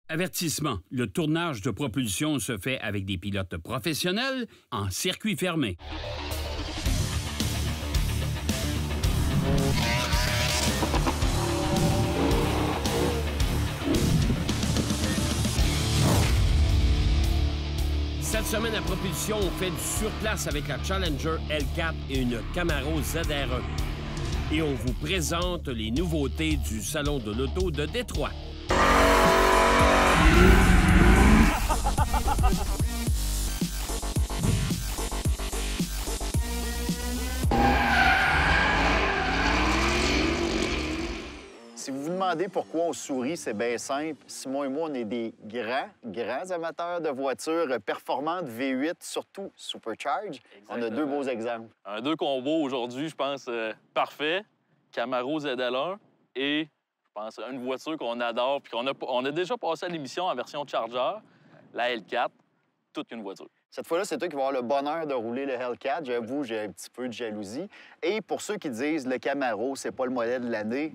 Avertissement. Le tournage de propulsion se fait avec des pilotes professionnels en circuit fermé. Cette semaine à propulsion, on fait du surplace avec la Challenger L4 et une Camaro ZR1. Et on vous présente les nouveautés du Salon de l'Auto de Détroit. Si vous vous demandez pourquoi on sourit, c'est bien simple. Simon et moi, on est des grands amateurs de voitures performantes V8, surtout Supercharge. Exactement. On a deux beaux exemples. Un deux combos aujourd'hui, je pense, parfait. Camaro ZL1 et, je pense, une voiture qu'on adore puis on a déjà passé à l'émission en version Charger, la L4, toute une voiture. Cette fois-là, c'est toi qui vas avoir le bonheur de rouler le Hellcat. J'avoue, j'ai un petit peu de jalousie. Et pour ceux qui disent le Camaro, c'est pas le modèle de l'année,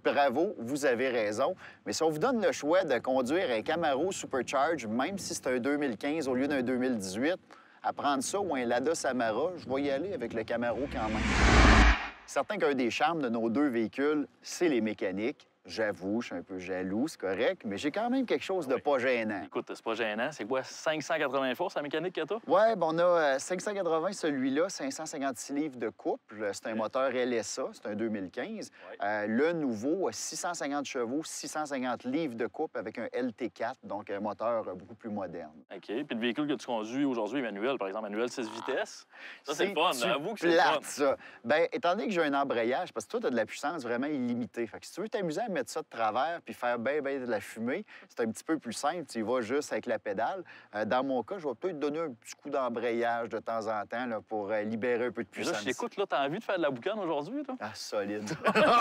bravo, vous avez raison. Mais si on vous donne le choix de conduire un Camaro Supercharge, même si c'est un 2015 au lieu d'un 2018, à prendre ça ou un Lada Samara, je vais y aller avec le Camaro quand même. Certain qu'un des charmes de nos deux véhicules, c'est les mécaniques. J'avoue, je suis un peu jaloux, c'est correct, mais j'ai quand même quelque chose de pas gênant. Écoute, c'est pas gênant. C'est quoi, 580 forces, la mécanique que t'as? Oui, on a 580 celui-là, 556 livres de couple. C'est un moteur LSA, c'est un 2015. Ouais. Le nouveau, 650 chevaux, 650 livres de couple avec un LT4, donc un moteur beaucoup plus moderne. OK. Puis le véhicule que tu conduis aujourd'hui, manuel, par exemple, manuel 6 vitesses, ça, c'est le fun. Avoue que c'est le fun. Ça. Bien, étant donné que j'ai un embrayage, parce que toi, tu as de la puissance vraiment illimitée. Fait que si tu veux t'amuser à mettre ça de travers puis faire bien de la fumée, c'est un petit peu plus simple. Tu y vas juste avec la pédale. Dans mon cas, je vais peut-être donner un petit coup d'embrayage de temps en temps là, pour libérer un peu de puissance. Là, je t'écoute, là, t'as envie de faire de la boucane aujourd'hui, toi? Ah, solide.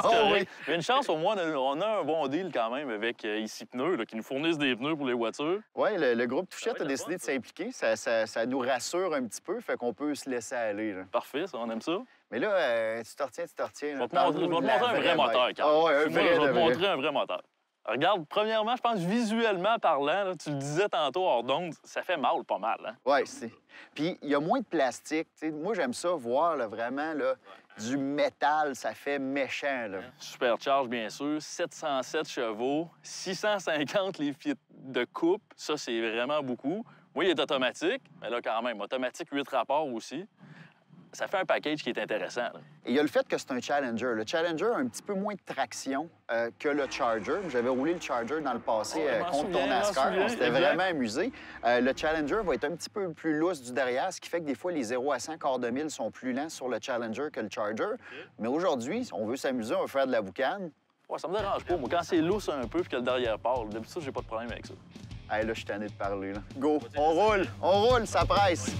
Oh, oui. Mais une chance, au moins, on a un bon deal quand même avec Ici Pneus, là, qui nous fournissent des pneus pour les voitures. Oui, le groupe Touchette a être décidé le de fun, s'impliquer. Ça nous rassure un petit peu, fait qu'on peut se laisser aller. Là. Parfait, ça, on aime ça. Mais là, tu te retiens. Je vais te montrer un vrai moteur, quand même. Oh, ouais, Je vais te montrer un vrai moteur. Regarde, premièrement, je pense visuellement parlant, là, tu le disais tantôt hors d'onde, ça fait mal pas mal. Hein? Oui, c'est. Puis il y a moins de plastique. T'sais, moi, j'aime ça, voir là, vraiment là, du métal, ça fait méchant. Là. Supercharge, bien sûr, 707 chevaux, 650 livres de coupe, ça, c'est vraiment beaucoup. Oui, il est automatique, mais là, quand même, automatique 8 rapports aussi. Ça fait un package qui est intéressant. Là. Et il y a le fait que c'est un Challenger. Le Challenger a un petit peu moins de traction que le Charger. J'avais roulé le Charger dans le passé contre ton NASCAR. On s'était vraiment amusé. Le Challenger va être un petit peu plus lousse du derrière, ce qui fait que des fois, les 0 à 100 quarts de mille sont plus lents sur le Challenger que le Charger. Okay. Mais aujourd'hui, on veut s'amuser, on veut faire de la boucane. Ouais, ça me dérange pas. Moi, quand c'est lousse un peu et que le derrière part, d'habitude, j'ai pas de problème avec ça. Hey, là, je suis tanné de parler. Là. Go! On roule, ça presse!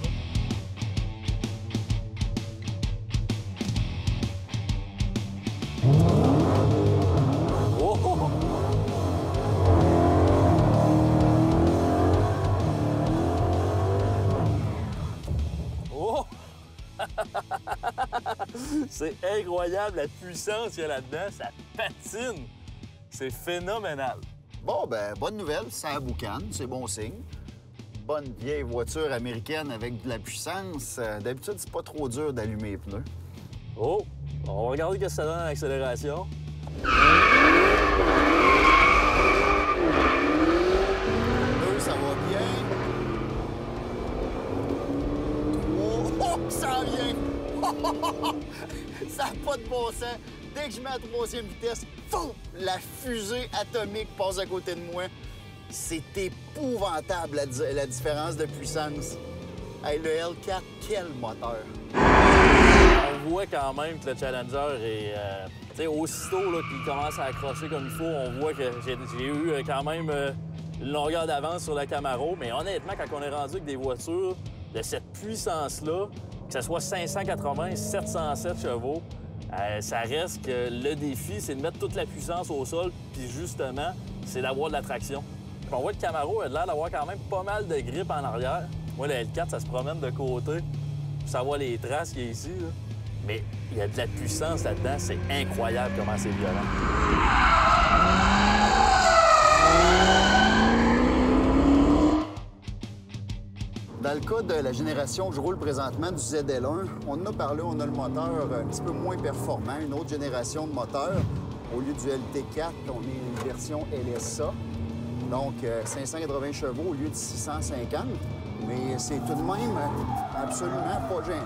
C'est incroyable la puissance qu'il y a là-dedans. Ça patine. C'est phénoménal. Bon, ben bonne nouvelle, sans boucan, c'est bon signe. Bonne vieille voiture américaine avec de la puissance. D'habitude, c'est pas trop dur d'allumer les pneus. Oh! On va regarder ce que ça donne en accélération. 2, ça va bien. 3, oh, ça vient! Ça n'a pas de bon sens. Dès que je mets à 3e vitesse, foum, la fusée atomique passe à côté de moi. C'est épouvantable, la différence de puissance. Hey, le L4, quel moteur! On voit quand même que le Challenger est... aussitôt qu'il commence à accrocher comme il faut, on voit que j'ai eu quand même une longueur d'avance sur la Camaro. Mais honnêtement, quand on est rendu avec des voitures de cette puissance-là, que ce soit 580, 707 chevaux, ça reste que le défi, c'est de mettre toute la puissance au sol, puis justement, c'est d'avoir de la traction. On voit que le Camaro a l'air d'avoir quand même pas mal de grippe en arrière. Moi, le L4, ça se promène de côté pour savoir les traces qu'il y a ici. Là. Mais il y a de la puissance là-dedans. C'est incroyable comment c'est violent. Dans le cas de la génération que je roule présentement du ZL1, on en a parlé, on a le moteur un petit peu moins performant, une autre génération de moteur. Au lieu du LT4, on est une version LSA, donc 580 chevaux au lieu de 650, mais c'est tout de même absolument pas gênant.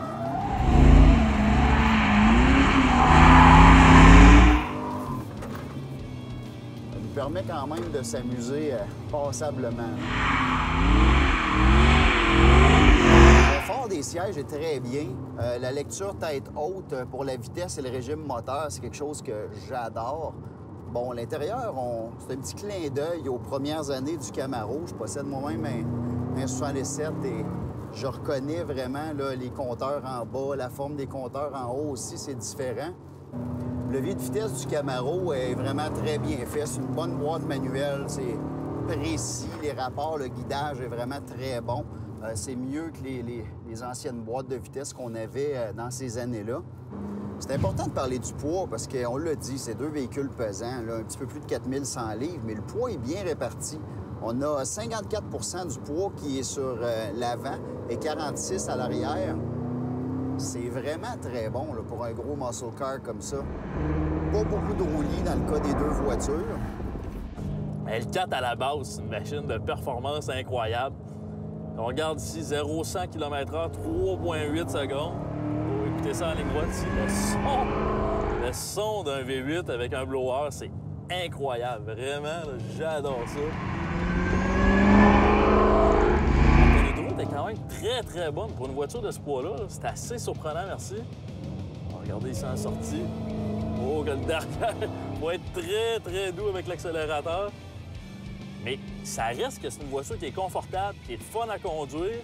Ça nous permet quand même de s'amuser passablement. Le confort des sièges est très bien. La lecture tête haute pour la vitesse et le régime moteur, c'est quelque chose que j'adore. Bon, l'intérieur, c'est un petit clin d'œil aux premières années du Camaro. Je possède moi-même un 67 et je reconnais vraiment là, les compteurs en bas, la forme des compteurs en haut aussi, c'est différent. Le levier de vitesse du Camaro est vraiment très bien fait. C'est une bonne boîte manuelle, c'est précis, les rapports, le guidage est vraiment très bon. C'est mieux que les anciennes boîtes de vitesse qu'on avait dans ces années-là. C'est important de parler du poids parce qu'on l'a dit, c'est deux véhicules pesants, là, un petit peu plus de 4100 livres, mais le poids est bien réparti. On a 54 du poids qui est sur l'avant et 46 à l'arrière. C'est vraiment très bon là, pour un gros muscle car comme ça. Pas beaucoup de roulis dans le cas des deux voitures. Mais le 4 à la base, c'est une machine de performance incroyable. On regarde ici, 0-100 km/h, 3,8 secondes. Oh, écoutez ça en ligne droite ici. Le son d'un V8 avec un blower, c'est incroyable. Vraiment, là, j'adore ça. La qualité de route est quand même très, très bonne. Pour une voiture de ce poids-là, c'est assez surprenant, merci. On va regarder ici en sortie. Oh, que le derrière va être très, très doux avec l'accélérateur. Mais ça reste que c'est une voiture qui est confortable, qui est fun à conduire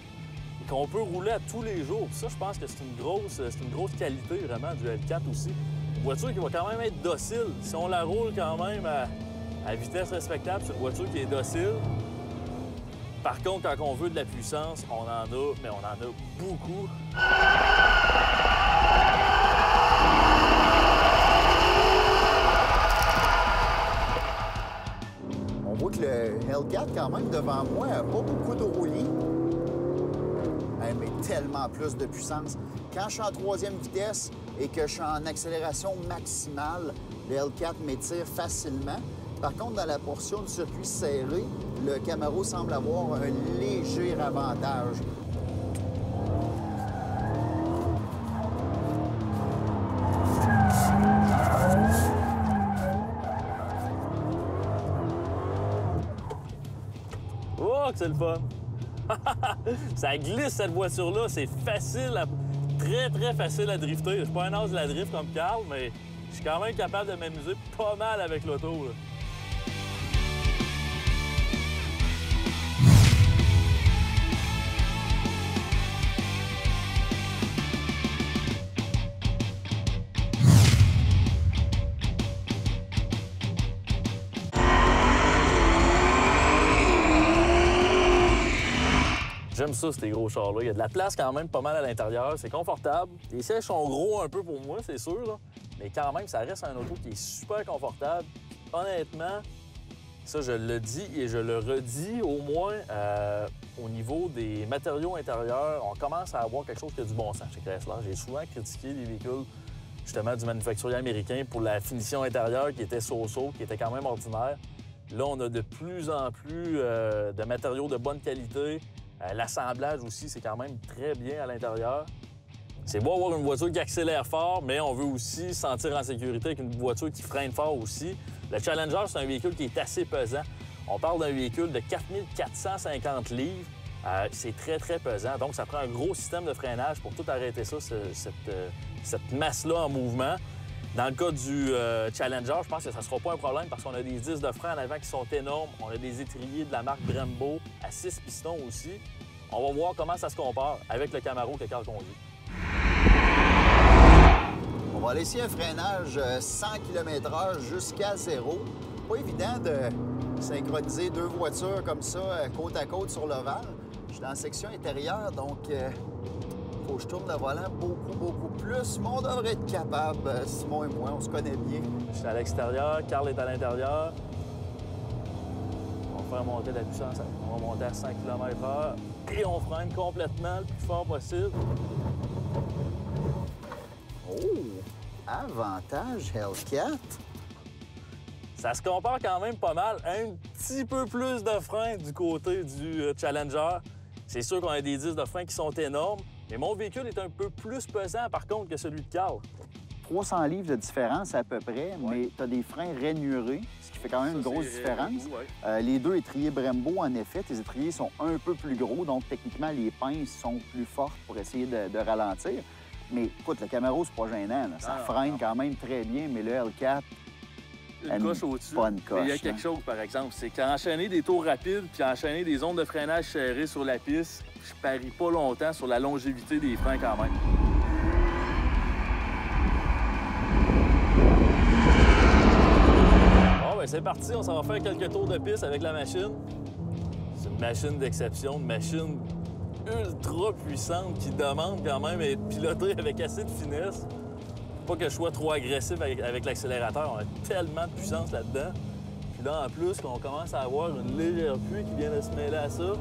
et qu'on peut rouler à tous les jours. Puis ça, je pense que c'est une grosse qualité vraiment du L4 aussi. Une voiture qui va quand même être docile. Si on la roule quand même à vitesse respectable, c'est une voiture qui est docile. Par contre, quand on veut de la puissance, on en a, mais on en a beaucoup. On voit que le Hellcat, quand même, devant moi, n'a pas beaucoup de roulis, mais tellement plus de puissance. Quand je suis en troisième vitesse et que je suis en accélération maximale, le Hellcat m'étire facilement. Par contre, dans la portion du circuit serré, le Camaro semble avoir un léger avantage. Oh, que c'est le fun! Ça glisse, cette voiture-là. C'est facile, très, très facile à drifter. Je suis pas un as de la drift comme Carl, mais je suis quand même capable de m'amuser pas mal avec l'auto. J'aime ça, ces gros chars-là. Il y a de la place quand même pas mal à l'intérieur. C'est confortable. Les sièges sont gros un peu pour moi, c'est sûr, là. Mais quand même, ça reste un auto qui est super confortable. Honnêtement, ça, je le dis et je le redis, au moins, au niveau des matériaux intérieurs, on commence à avoir quelque chose qui a du bon sens chez Chrysler. J'ai souvent critiqué les véhicules, justement, du manufacturier américain pour la finition intérieure qui était so-so, qui était quand même ordinaire. Là, on a de plus en plus de matériaux de bonne qualité. L'assemblage aussi, c'est quand même très bien à l'intérieur. C'est beau avoir une voiture qui accélère fort, mais on veut aussi se sentir en sécurité avec une voiture qui freine fort aussi. Le Challenger, c'est un véhicule qui est assez pesant. On parle d'un véhicule de 4450 livres. C'est très, très pesant. Donc, ça prend un gros système de freinage pour tout arrêter ça, cette masse-là en mouvement. Dans le cas du Challenger, je pense que ça ne sera pas un problème parce qu'on a des disques de frein en avant qui sont énormes. On a des étriers de la marque Brembo à 6 pistons aussi. On va voir comment ça se compare avec le Camaro que Carl conduit. On va laisser un freinage 100 km/h jusqu'à 0. Pas évident de synchroniser deux voitures comme ça, côte à côte sur l'ovale. Je suis dans la section intérieure, donc faut que je tourne le volant beaucoup plus. Mais on devrait être capable, Simon et moi, on se connaît bien. Je suis à l'extérieur, Carl est à l'intérieur. On va faire monter la puissance. On va monter à 100 km/h et on freine complètement le plus fort possible. Oh! Avantage Hellcat. Ça se compare quand même pas mal. Un petit peu plus de frein du côté du Challenger. C'est sûr qu'on a des disques de frein qui sont énormes, mais mon véhicule est un peu plus pesant, par contre, que celui de Carl. 300 livres de différence à peu près, mais tu as des freins rainurés, ce qui fait quand même une grosse différence. Les deux étriers Brembo, en effet, tes étriers sont un peu plus gros, donc techniquement, les pinces sont plus fortes pour essayer de ralentir. Mais écoute, le Camaro, c'est pas gênant. Là. Ça freine quand même très bien, mais le Hellcat, une coche au-dessus. Pas une coche. Il y a quelque chose, par exemple, c'est qu'enchaîner des tours rapides puis enchaîner des zones de freinage serrées sur la piste, je parie pas longtemps sur la longévité des freins quand même. Bon, ben c'est parti, on s'en va faire quelques tours de piste avec la machine. C'est une machine d'exception, une machine ultra puissante qui demande quand même à être pilotée avec assez de finesse. Pas que je sois trop agressif avec l'accélérateur, on a tellement de puissance là-dedans. Puis là, en plus, on commence à avoir une légère pluie qui vient de se mêler à ça.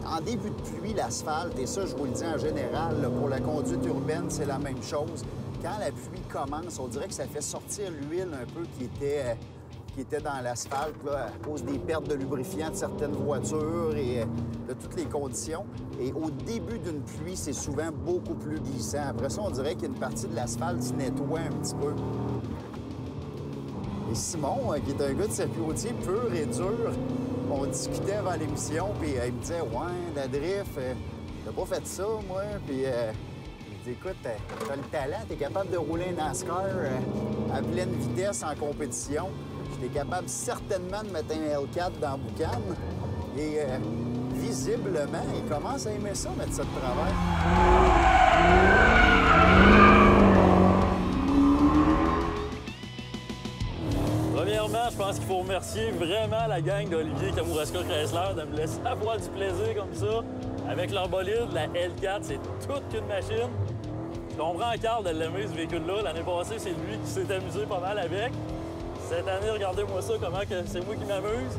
En début de pluie, l'asphalte, et ça, je vous le dis en général, là, pour la conduite urbaine, c'est la même chose. Quand la pluie commence, on dirait que ça fait sortir l'huile un peu qui était dans l'asphalte à cause des pertes de lubrifiant de certaines voitures et de toutes les conditions. Et au début d'une pluie, c'est souvent beaucoup plus glissant. Après ça, on dirait qu'il y a une partie de l'asphalte qui nettoie un petit peu. Et Simon, qui est un gars de circuit routier pur et dur, on discutait avant l'émission, puis il me disait « Ouais, la drift, t'as pas fait ça, moi. » Puis il dit « Écoute, t'as le talent, t'es capable de rouler un NASCAR à pleine vitesse en compétition. » T'es capable certainement de mettre un Hellcat dans la boucane. Et visiblement, il commence à aimer ça, mettre ça de travail. Premièrement, je pense qu'il faut remercier vraiment la gang d'Olivier Kamouraska Chrysler de me laisser avoir du plaisir comme ça. Avec leur bolide, la Hellcat, c'est toute qu'une machine. Je comprends Carl de l'aimer, ce véhicule-là. L'année passée, c'est lui qui s'est amusé pas mal avec. Cette année, regardez-moi ça, comment que c'est moi qui m'amuse.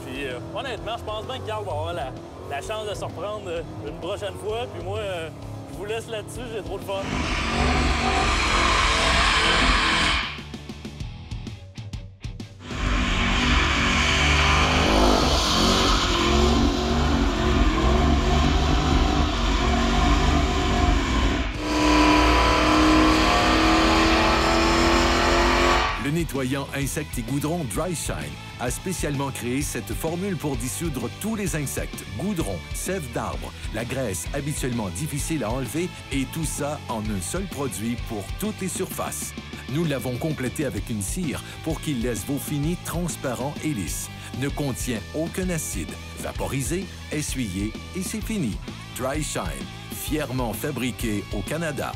Puis honnêtement, je pense bien que Carl va avoir la chance de se reprendre une prochaine fois. Puis moi, je vous laisse là-dessus, j'ai trop de fun. Le nettoyant insectes et goudron Dry Shine a spécialement créé cette formule pour dissoudre tous les insectes, goudrons, sève d'arbre, la graisse habituellement difficile à enlever et tout ça en un seul produit pour toutes les surfaces. Nous l'avons complété avec une cire pour qu'il laisse vos finis transparents et lisses. Ne contient aucun acide. Vaporisé, essuyé et c'est fini. Dry Shine, fièrement fabriqué au Canada.